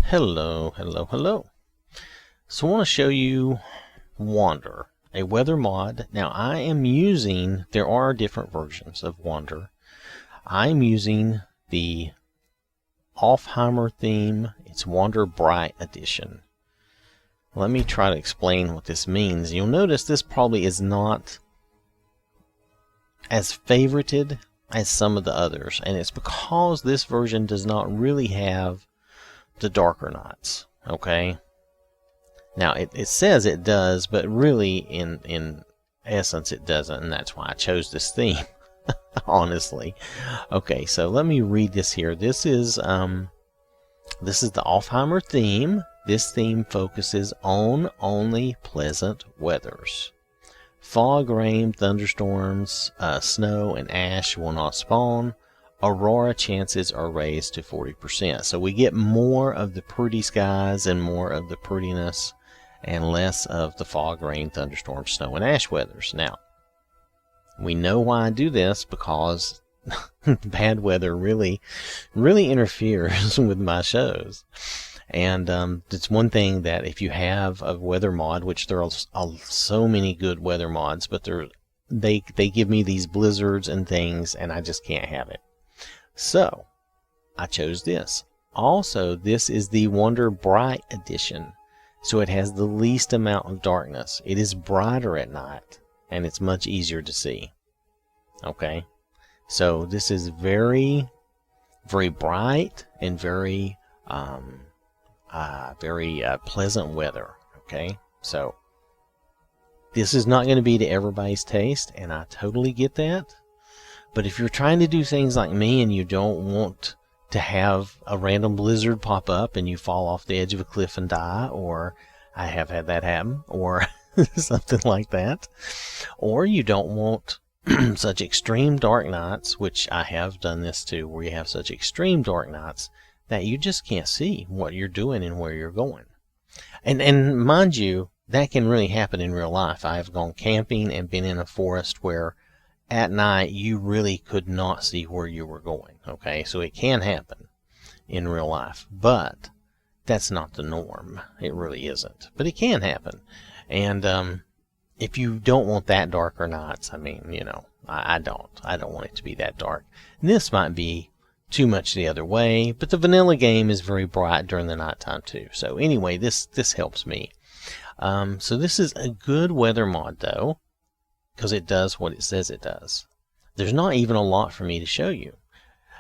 Hello, hello, hello. So I want to show you Wander, a weather mod. Now I am using, there are different versions of Wander. I'm using the Alfheimr theme. It's Wander Bright Edition. Let me try to explain what this means. You'll notice this probably is not as favorited as some of the others, and it's because this version does not really have the darker nights. Okay, now it says it does, but really in essence it doesn't, and that's why I chose this theme. Honestly. Okay, so let me read this here. This is the Alfheimr theme. This theme focuses on only pleasant weathers. Fog, rain, thunderstorms, snow, and ash will not spawn. Aurora chances are raised to 40%. So we get more of the pretty skies and more of the prettiness and less of the fog, rain, thunderstorm, snow, and ash weathers. Now, we know why I do this, because bad weather really interferes with my shows. And it's one thing that if you have a weather mod, which there are so many good weather mods, but they give me these blizzards and things, and I just can't have it. So I chose this. Also, this is the Wander Bright Edition, so it has the least amount of darkness. It is brighter at night, and it's much easier to see. Okay, so this is very bright and very pleasant weather. Okay, so this is not going to be to everybody's taste, and I totally get that. But if you're trying to do things like me and you don't want to have a random blizzard pop up and you fall off the edge of a cliff and die, or I have had that happen, or something like that, or you don't want such extreme dark nights, which I have done this too, where you have such extreme dark nights that you just can't see what you're doing and where you're going. And mind you, that can really happen in real life. I have gone camping and been in a forest where at night you really could not see where you were going. Okay, so it can happen in real life, but that's not the norm. It really isn't, but it can happen. And if you don't want that darker nights, I mean, you know, I don't want it to be that dark. And this might be too much the other way, but the vanilla game is very bright during the nighttime too. So anyway, this helps me. So this is a good weather mod though, because it does what it says it does. There's not even a lot for me to show you.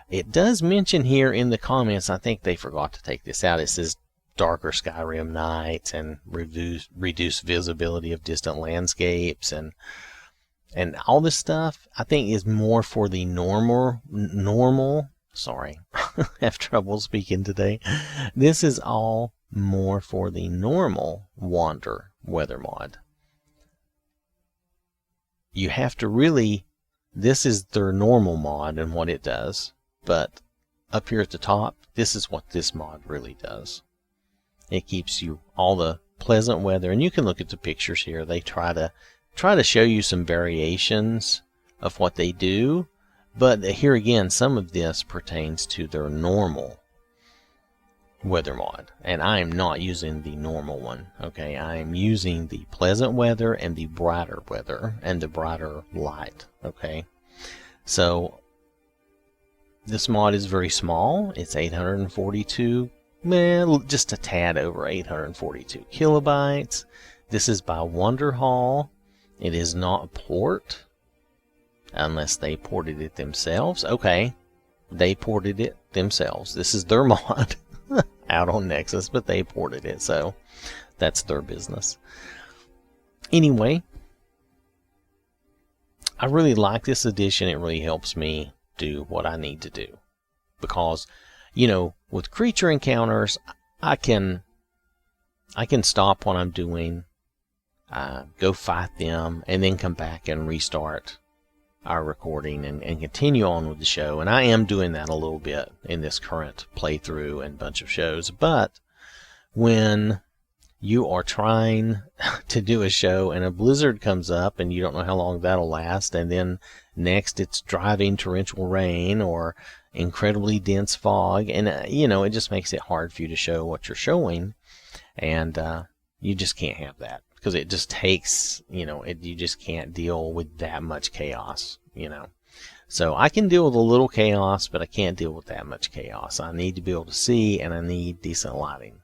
It does mention here in the comments, I think they forgot to take this out, it says darker Skyrim nights and reduced visibility of distant landscapes and all this stuff. I think is more for the normal. Sorry, I have trouble speaking today. This is all more for the normal Wander weather mod. You have to really, this is their normal mod and what it does, but up here at the top, this is what this mod really does. It keeps you all the pleasant weather, and you can look at the pictures here. They try to show you some variations of what they do, but here again, some of this pertains to their normal weather mod, and I am not using the normal one. Okay, I am using the pleasant weather and the brighter weather and the brighter light. Okay, so this mod is very small. It's 842, just a tad over 842 kilobytes. This is by Wonderhall. It is not port unless they ported it themselves. Okay, they ported it themselves. This is their mod out on Nexus, but they ported it, so that's their business. Anyway, I really like this edition. It really helps me do what I need to do, because, you know, with creature encounters, I can stop what I'm doing, go fight them, and then come back and restart our recording and continue on with the show. And I am doing that a little bit in this current playthrough and bunch of shows. But when you are trying to do a show and a blizzard comes up and you don't know how long that'll last, and then next it's driving torrential rain or incredibly dense fog, and it just makes it hard for you to show what you're showing, and you just can't have that because it just takes, you just can't deal with that much chaos, So I can deal with a little chaos, but I can't deal with that much chaos. I need to be able to see, and I need decent lighting.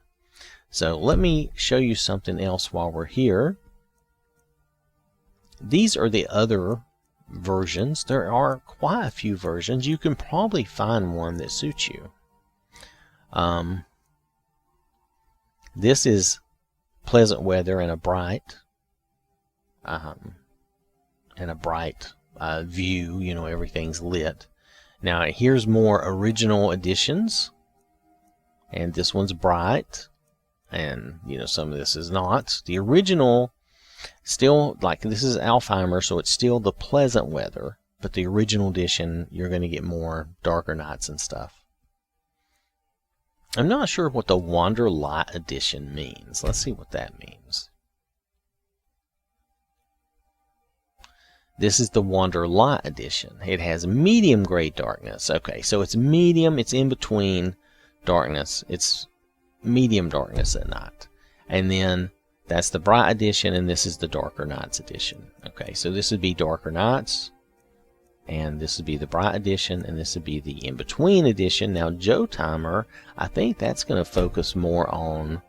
So let me show you something else while we're here. These are the other versions. There are quite a few versions. You can probably find one that suits you. This is pleasant weather and a bright view. Everything's lit. Now here's more original editions, and this one's bright. And, some of this is not. The original, still, like, this is Alfheimr, so it's still the pleasant weather. But the original edition, you're going to get more darker nights and stuff. I'm not sure what the Wander Light edition means. Let's see what that means. This is the Wander Light edition. It has medium gray darkness. Okay, so it's medium. It's in between darkness. It's medium darkness at night, and then that's the bright edition, and this is the darker nights edition. Okay, so this would be darker nights, and this would be the bright edition, and this would be the in-between edition. Now Timer, I think that's going to focus more on,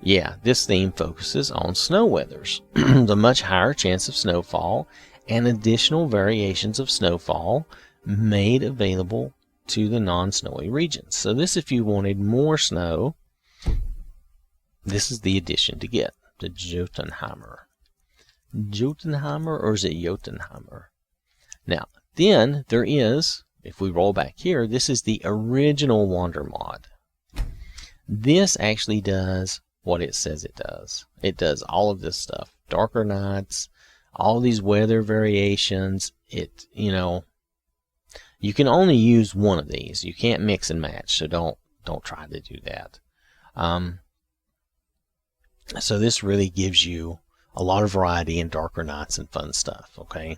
this theme focuses on snow weathers, the much higher chance of snowfall and additional variations of snowfall made available to the non-snowy regions. So this, if you wanted more snow, this is the edition to get, the Jotunheimer. Jotunheimer, or is it Jotunheimer? Now, then there is, if we roll back here, this is the original Wander mod. This actually does what it says it does. It does all of this stuff. Darker nights, all these weather variations. You can only use one of these. You can't mix and match, so don't try to do that. So this really gives you a lot of variety in darker nights and fun stuff, okay?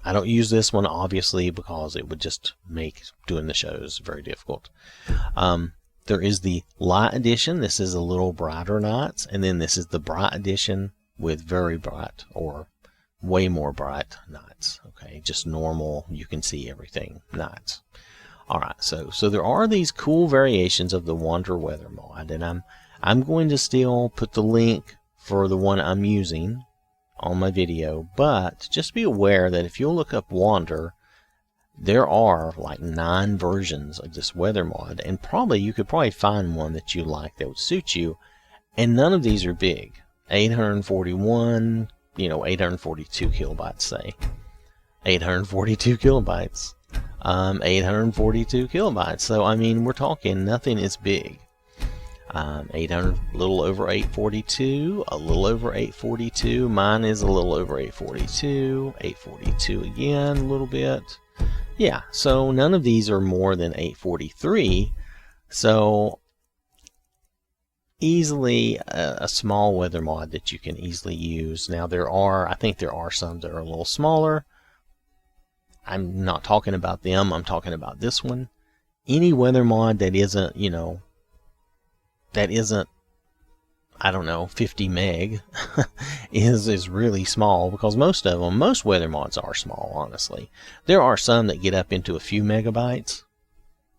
I don't use this one, obviously, because it would just make doing the shows very difficult. There is the light edition. This is a little brighter nights, and then this is the bright edition with very bright or way more bright nights. Okay, just normal, you can see everything nights. Alright, so there are these cool variations of the Wander Weather mod, and I'm going to still put the link for the one I'm using on my video, but just be aware that if you'll look up Wander, there are like 9 versions of this weather mod, and you could probably find one that you like that would suit you, and none of these are big. 841, 842 kilobytes, say. 842 kilobytes. 842 kilobytes. So, I mean, we're talking nothing is big. 800, a little over 842, a little over 842. Mine is a little over 842. 842 again, a little bit. Yeah, so none of these are more than 843. So, easily a small weather mod that you can easily use. Now I think there are some that are a little smaller. I'm not talking about them, I'm talking about this one. Any weather mod that isn't, I don't know, 50 meg is really small, because most weather mods are small, honestly. There are some that get up into a few megabytes,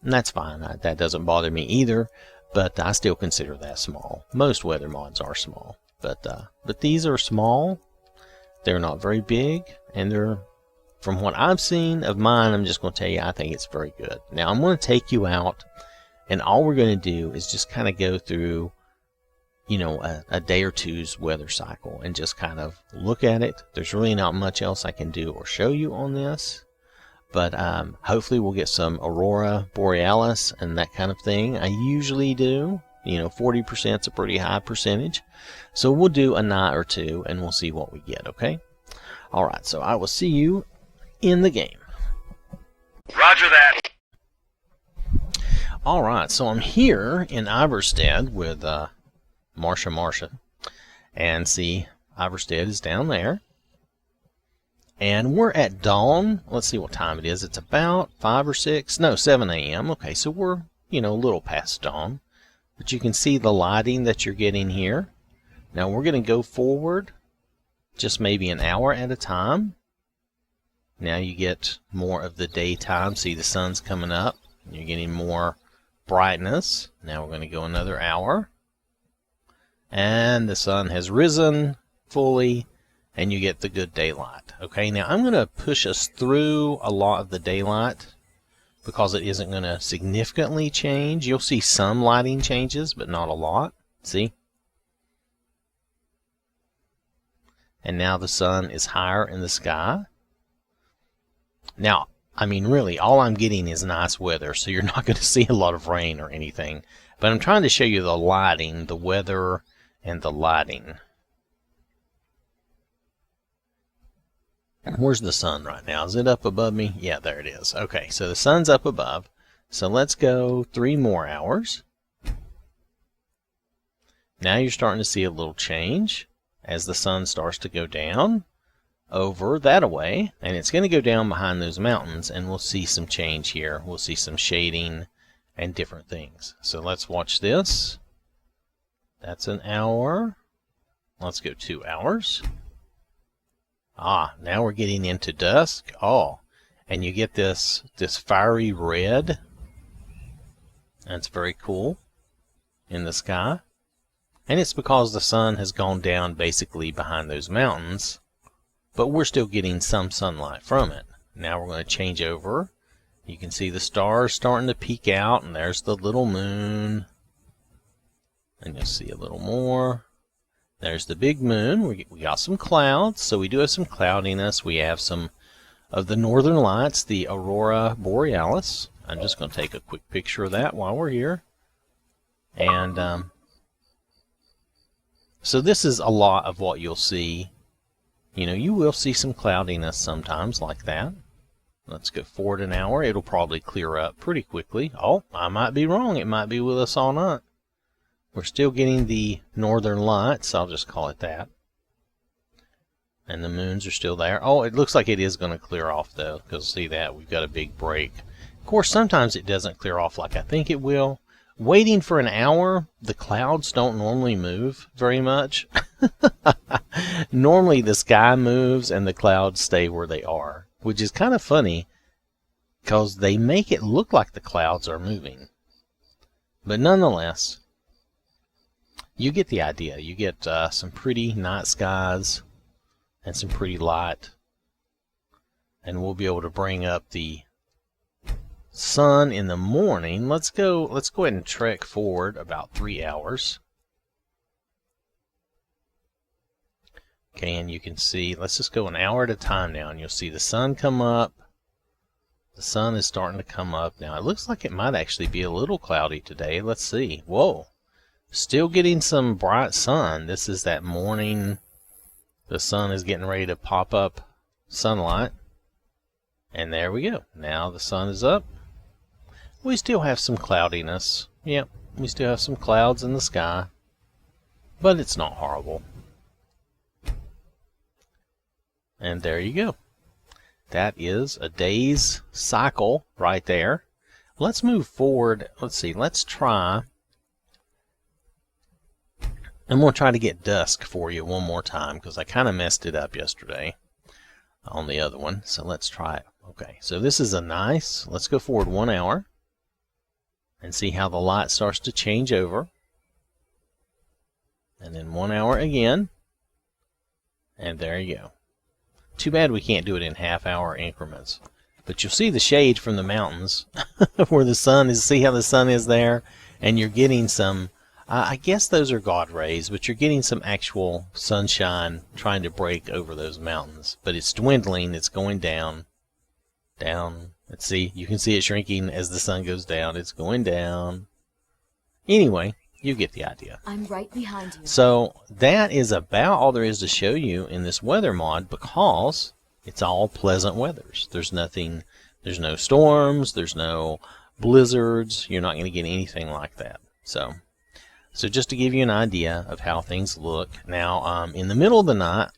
and that's fine. That doesn't bother me either, but I still consider that small. Most weather mods are small, but these are small. They're not very big, and they're, from what I've seen of mine, I'm just going to tell you, I think it's very good. Now, I'm going to take you out, and all we're going to do is just kind of go through, a day or two's weather cycle and just kind of look at it. There's really not much else I can do or show you on this, but hopefully we'll get some aurora borealis and that kind of thing. I usually do. 40% is a pretty high percentage. So we'll do a night or two and we'll see what we get, okay? Alright, so I will see you in the game. Roger that. Alright, so I'm here in Iverstead with Marcia. And see, Iverstead is down there. And we're at dawn. Let's see what time it is. It's about 5 or 6. No, 7 a.m. Okay, so we're, a little past dawn. But you can see the lighting that you're getting here. Now we're going to go forward just maybe an hour at a time. Now you get more of the daytime. See, the sun's coming up. You're getting more brightness. Now we're going to go another hour. And the sun has risen fully, and you get the good daylight. Okay, now I'm going to push us through a lot of the daylight because it isn't going to significantly change. You'll see some lighting changes, but not a lot. See? And now the sun is higher in the sky. Now, I mean, really, all I'm getting is nice weather, so you're not going to see a lot of rain or anything. But I'm trying to show you the lighting, the weather, and the lighting. Where's the sun right now? Is it up above me? Yeah, there it is. Okay, so the sun's up above. So let's go 3 more hours. Now you're starting to see a little change as the sun starts to go down over that way, and it's going to go down behind those mountains, and we'll see some change here. We'll see some shading and different things. So let's watch this. That's an hour. Let's go 2 hours. Now we're getting into dusk. And you get this fiery red. That's very cool in the sky. And it's because the sun has gone down basically behind those mountains, but we're still getting some sunlight from it. Now we're going to change over. You can see the stars starting to peek out, and there's the little moon. And you'll see a little more. There's the big moon. We got some clouds, so we do have some cloudiness. We have some of the northern lights, the aurora borealis. I'm just going to take a quick picture of that while we're here. And so this is a lot of what you'll see. You will see some cloudiness sometimes like that. Let's go forward an hour. It'll probably clear up pretty quickly. I might be wrong. It might be with us all night. We're still getting the northern lights. I'll just call it that. And the moons are still there. It looks like it is going to clear off, though, because see that? We've got a big break. Of course, sometimes it doesn't clear off like I think it will. Waiting for an hour, the clouds don't normally move very much. Normally the sky moves and the clouds stay where they are, which is kind of funny because they make it look like the clouds are moving. But nonetheless, you get the idea. You get some pretty night skies and some pretty light. And we'll be able to bring up the sun in the morning. Let's go ahead and trek forward about 3 hours. Okay, and you can see, let's just go an hour at a time now, and you'll see the sun come up. The sun is starting to come up now. It looks like it might actually be a little cloudy today. Let's see. Whoa. Still getting some bright sun. This is that morning. The sun is getting ready to pop up sunlight. And there we go. Now the sun is up. We still have some cloudiness. Yep, we still have some clouds in the sky. But it's not horrible. And there you go. That is a day's cycle right there. Let's move forward. Let's see. Let's try. I'm going to try to get dusk for you one more time because I kind of messed it up yesterday on the other one. So let's try it. Okay, so this is a nice. Let's go forward 1 hour and see how the light starts to change over. And then 1 hour again. And there you go. Too bad we can't do it in half-hour increments. But you'll see the shade from the mountains where the sun is. See how the sun is there? And you're getting some, I guess those are God rays, but you're getting some actual sunshine trying to break over those mountains. But it's dwindling. It's going down. Down. Let's see. You can see it shrinking as the sun goes down. It's going down. Anyway, you get the idea. I'm right behind you. So that is about all there is to show you in this weather mod because it's all pleasant weathers. There's nothing, there's no storms, there's no blizzards. You're not going to get anything like that. So So just to give you an idea of how things look. Now, in the middle of the night,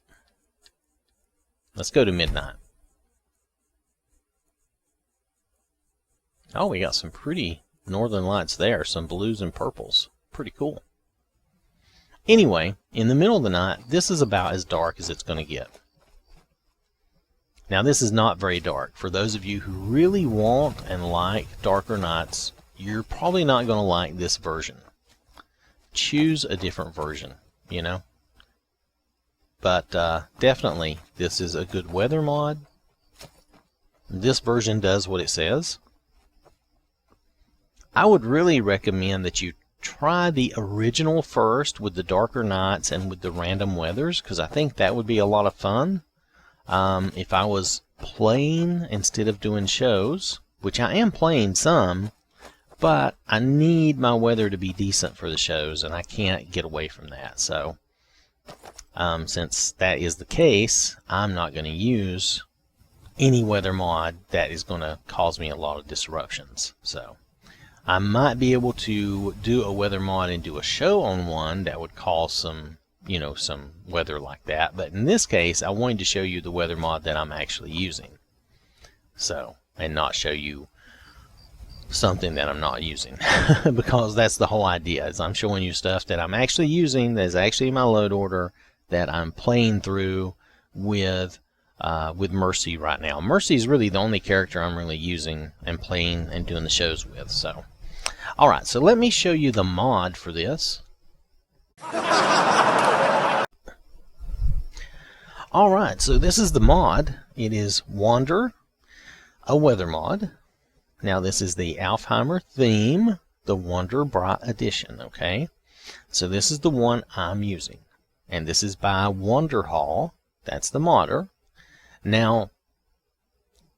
let's go to midnight. Oh, we got some pretty northern lights there, some blues and purples. Pretty cool. Anyway, in the middle of the night, this is about as dark as it's going to get. Now, this is not very dark. For those of you who really want and like darker nights, you're probably not going to like this version. Choose a different version, you know. But definitely, this is a good weather mod. This version does what it says. I would really recommend that you try the original first with the darker nights and with the random weathers, because I think that would be a lot of fun. If I was playing instead of doing shows, which I am playing some, but I need my weather to be decent for the shows, and I can't get away from that. So, since that is the case, I'm not going to use any weather mod that is going to cause me a lot of disruptions. So, I might be able to do a weather mod and do a show on one that would cause some, you know, some weather like that. But in this case, I wanted to show you the weather mod that I'm actually using. So, and not show you something that I'm not using. Because that's the whole idea, is I'm showing you stuff that I'm actually using, that is actually in my load order, that I'm playing through with Mercy right now. Mercy is really the only character I'm really using and playing and doing the shows with. So, alright, so let me show you the mod for this. Alright, so this is the mod. It is Wander, a weather mod. Now this is the Alfheimr theme, the Wander Bright Edition, okay? So this is the one I'm using. And this is by Wanderhall. That's the modder. Now,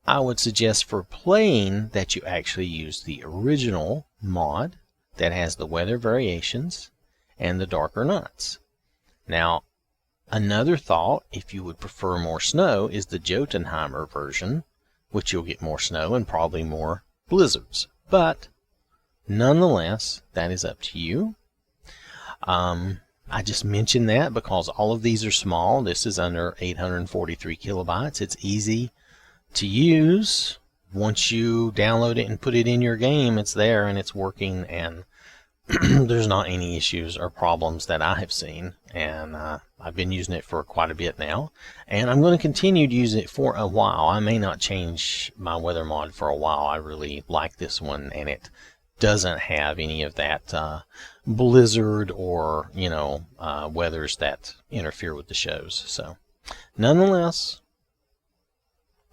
I would suggest for playing that you actually use the original mod that has the weather variations and the darker nights. Now, another thought, if you would prefer more snow, is the Jotunheimer version, which you'll get more snow and probably more blizzards. But, nonetheless, that is up to you. I just mentioned that because all of these are small. This is under 843 kilobytes. It's easy to use. Once you download it and put it in your game, it's there and it's working, and there's not any issues or problems that I have seen. And I've been using it for quite a bit now, and I'm going to continue to use it for a while. I may not change my weather mod for a while. I really like this one, and it doesn't have any of that blizzard or, you know, weathers that interfere with the shows. So, nonetheless,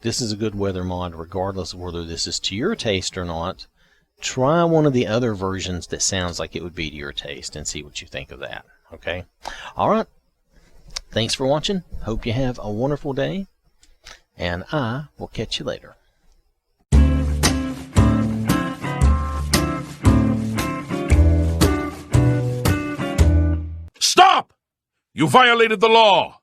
this is a good weather mod regardless of whether this is to your taste or not. Try one of the other versions that sounds like it would be to your taste and see what you think of that. Okay? Alright. Thanks for watching. Hope you have a wonderful day, and I will catch you later. Stop! You violated the law!